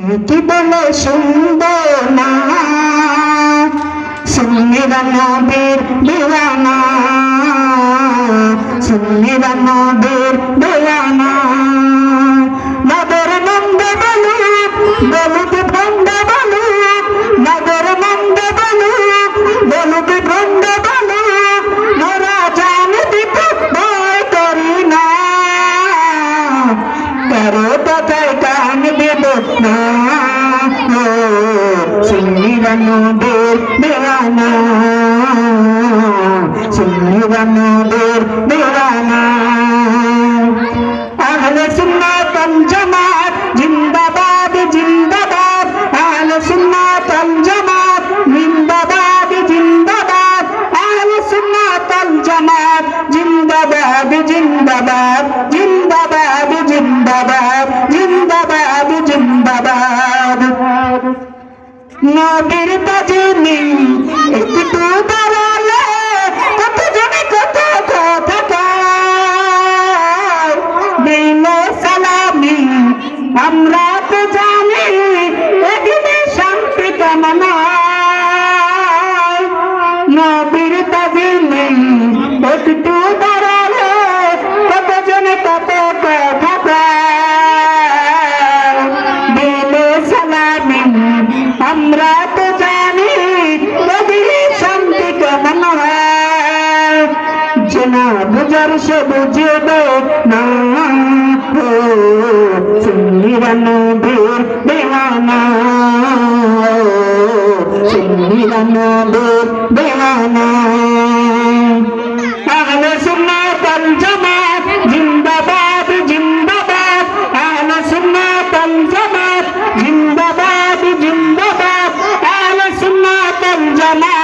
কি বলে সুন্দর না সুন্নিরা নবীর দিওয়ানা সুন্নিরা নবীর দিওয়ানা নগর নন্দ বলুক বলুক ভণ্ড বলুক নগর নন্দ বলুক বলুক ভণ্ড বলুক মোরা জানি দিতে ভয় করি না কারো কথায় কান দেব না সুন্নিরা নবীর দিওয়ানা সুন্নিরা নবীর দিওয়ানা আহলে সুন্নাত ওয়াল জামাত জিন্দাবাদ জিন্দাবাদ আহলে সুন্নাত ওয়াল জামাত জিন্দাবাদ জিন্দাবাদ আহলে সুন্নাত ওয়াল জামাত জিন্দাবাদ জিন্দাবাদ জিন্দাবাদ জিন্দাবাদ জিন্দাবাদ জিন্দাবাদ নবীর তাজিমি একটু দাঁড়ালে কত জনে কত কথা কয় দিলে সালামি আমরা তো জানি এদিনে শান্তি কামনা নবীর তাজিমি একটু দাঁড়ালে কত জনে কত কথা কয় দিলে সালামি আমরা তো জানি কবি শান্তি কেমন হয় চেনা বুঝার সে বুঝবে না সুন্নিরা নবীর দিওয়ানা সুন্নিরা নবীর দিওয়ানা আহলে সুন্নাত ওয়াল জামাত জিন্দাবাদ জিন্দাবাদ আহলে সুন্নাত ওয়াল জামাত জিন্দাবাদ জিন্দাবাদ আহলে সুন্নাত ওয়াল জামাত